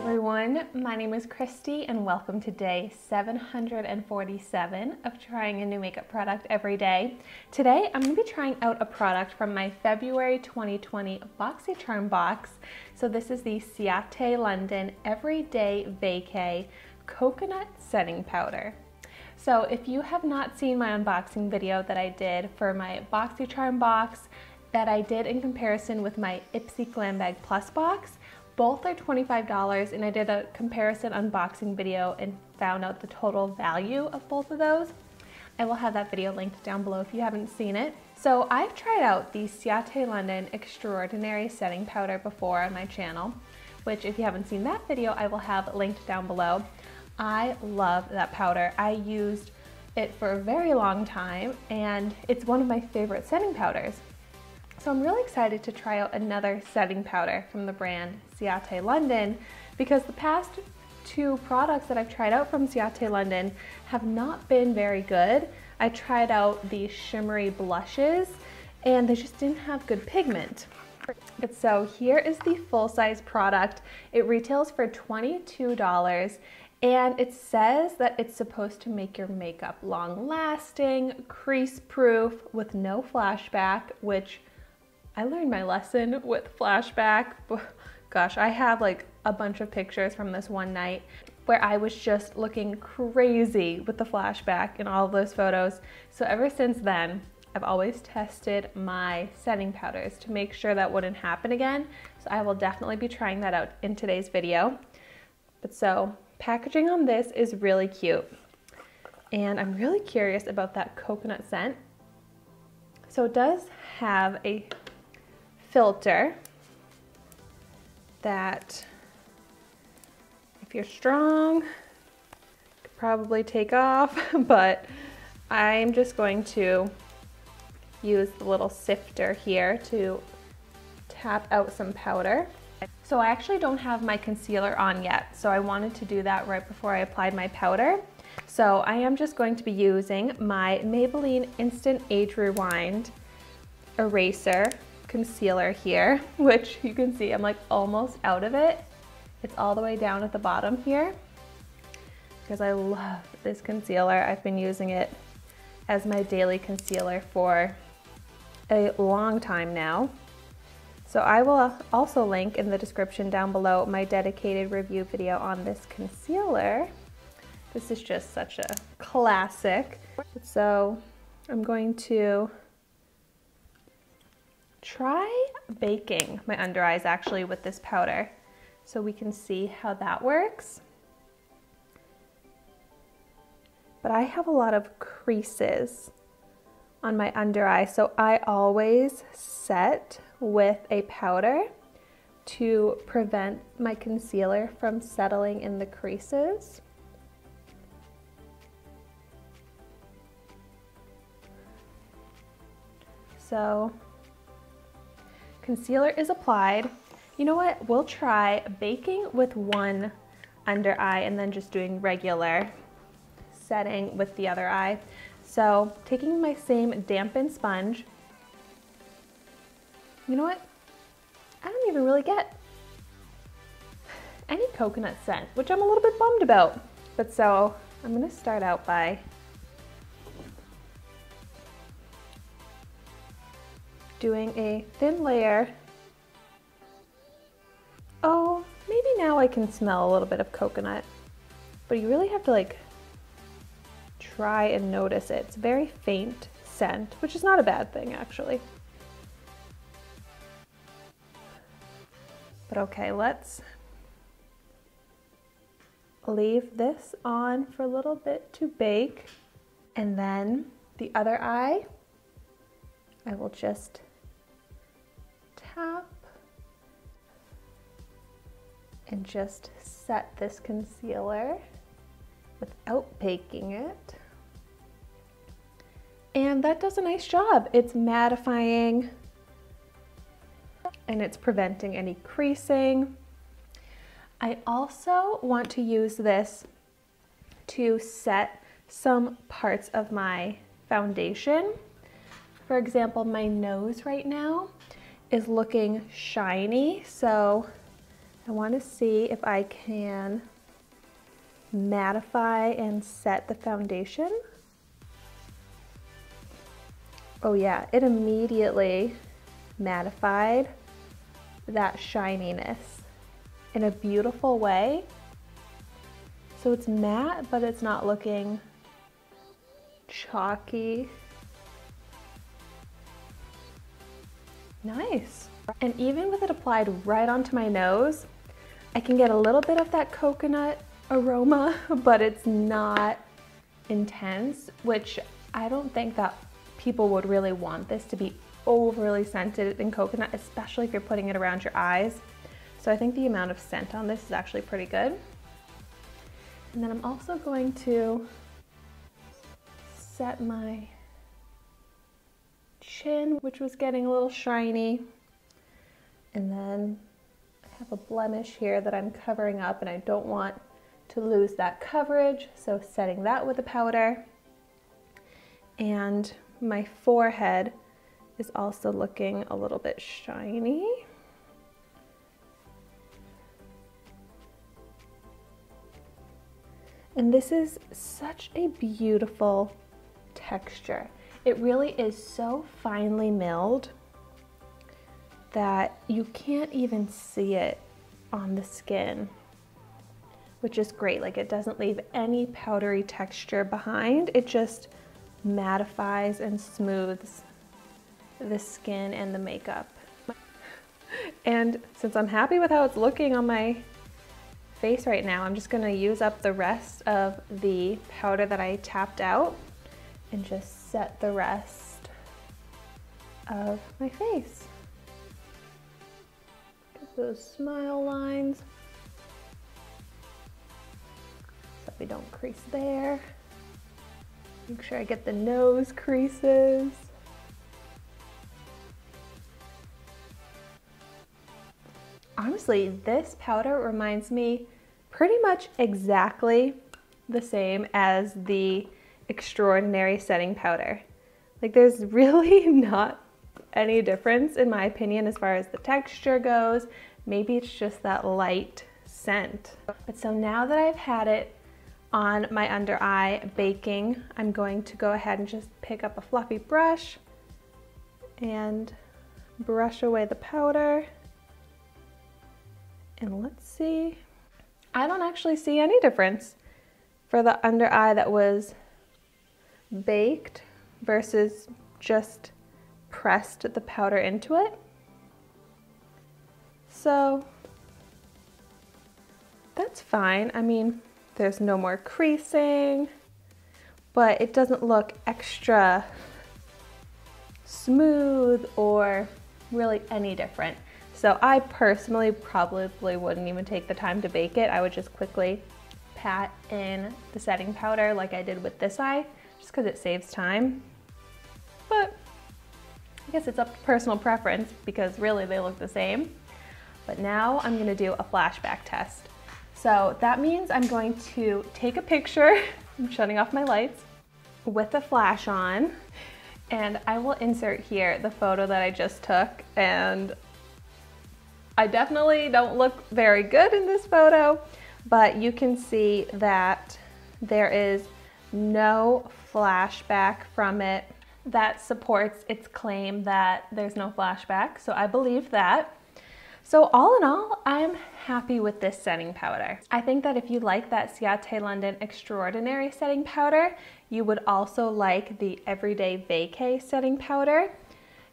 everyone, my name is Christy and welcome to day 747 of trying a new makeup product every day. Today I'm going to be trying out a product from my February 2020 BoxyCharm box. So this is the Ciate London Everyday Vacay Coconut Setting Powder. So if you have not seen my unboxing video that I did for my BoxyCharm box that I did in comparison with my Ipsy Glam Bag Plus box, both are $25, and I did a comparison unboxing video and found out the total value of both of those. I will have that video linked down below if you haven't seen it. So I've tried out the Ciate London Extraordinary Setting Powder before on my channel, which if you haven't seen that video, I will have linked down below. I love that powder. I used it for a very long time, and it's one of my favorite setting powders. So I'm really excited to try out another setting powder from the brand Ciate London, because the past two products that I've tried out from Ciate London have not been very good. I tried out the shimmery blushes and they just didn't have good pigment. So here is the full-size product. It retails for $22 and it says that it's supposed to make your makeup long-lasting, crease-proof with no flashback, which I learned my lesson with flashback. Gosh, I have like a bunch of pictures from this one night where I was just looking crazy with the flashback in all of those photos. So ever since then, I've always tested my setting powders to make sure that wouldn't happen again. So I will definitely be trying that out in today's video. But so packaging on this is really cute. And I'm really curious about that coconut scent. So it does have a filter that, if you're strong, could probably take off, but I'm just going to use the little sifter here to tap out some powder. So I actually don't have my concealer on yet, so I wanted to do that right before I applied my powder. So I am just going to be using my Maybelline Instant Age Rewind Eraser concealer here, which you can see I'm like almost out of it. It's all the way down at the bottom here because I love this concealer. I've been using it as my daily concealer for a long time now. So I will also link in the description down below my dedicated review video on this concealer. This is just such a classic. So I'm going to try baking my under eyes actually with this powder so we can see how that works. But I have a lot of creases on my under eye, so I always set with a powder to prevent my concealer from settling in the creases. So concealer is applied. You know what? We'll try baking with one under eye and then just doing regular setting with the other eye. So taking my same dampened sponge, you know what? I don't even really get any coconut scent, which I'm a little bit bummed about. But so I'm gonna start out by doing a thin layer. Oh, maybe now I can smell a little bit of coconut, but you really have to like try and notice it. It's a very faint scent, which is not a bad thing actually. But okay, let's leave this on for a little bit to bake. And then the other eye, I will just tap and just set this concealer without baking it. And that does a nice job. It's mattifying and it's preventing any creasing. I also want to use this to set some parts of my foundation. For example, my nose right now is looking shiny, so I want to see if I can mattify and set the foundation. Oh yeah, it immediately mattified that shininess in a beautiful way. So it's matte, but it's not looking chalky. Nice. And even with it applied right onto my nose, I can get a little bit of that coconut aroma, but it's not intense, which I don't think that people would really want this to be overly scented in coconut, especially if you're putting it around your eyes. So I think the amount of scent on this is actually pretty good. And then I'm also going to set my chin, which was getting a little shiny. And then I have a blemish here that I'm covering up and I don't want to lose that coverage, so setting that with a powder. And my forehead is also looking a little bit shiny. And this is such a beautiful texture. It really is so finely milled that you can't even see it on the skin, which is great. Like, it doesn't leave any powdery texture behind. It just mattifies and smooths the skin and the makeup. And since I'm happy with how it's looking on my face right now, I'm just gonna use up the rest of the powder that I tapped out and just set the rest of my face. Get those smile lines so we don't crease there. Make sure I get the nose creases. Honestly, this powder reminds me pretty much exactly the same as the Extraordinary setting powder. Like, there's really not any difference in my opinion as far as the texture goes. Maybe it's just that light scent. But so now that I've had it on my under eye baking, I'm going to go ahead and just pick up a fluffy brush and brush away the powder. And let's see. I don't actually see any difference for the under eye that was baked versus just pressed the powder into it. So that's fine. I mean, there's no more creasing, but it doesn't look extra smooth or really any different. So I personally probably wouldn't even take the time to bake it. I would just quickly pat in the setting powder like I did with this eye, just because it saves time. But I guess it's up to personal preference because really they look the same. But now I'm gonna do a flashback test. So that means I'm going to take a picture, I'm shutting off my lights, with the flash on, and I will insert here the photo that I just took. And I definitely don't look very good in this photo, but you can see that there is no flashback from it that supports its claim that there's no flashback, so I believe that. So all in all, I'm happy with this setting powder. I think that if you like that Ciate London Extraordinary setting powder, you would also like the Everyday Vacay setting powder.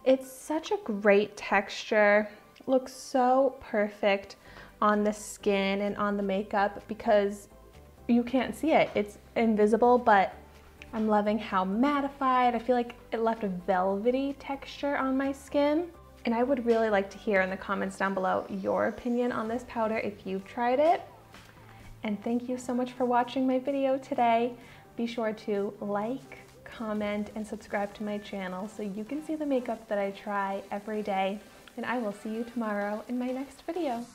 It's such a great texture. Looks so perfect on the skin and on the makeup because you can't see it. It's invisible, but I'm loving how mattified. I feel like it left a velvety texture on my skin. And I would really like to hear in the comments down below your opinion on this powder if you've tried it. And thank you so much for watching my video today. Be sure to like, comment, and subscribe to my channel so you can see the makeup that I try every day. And I will see you tomorrow in my next video.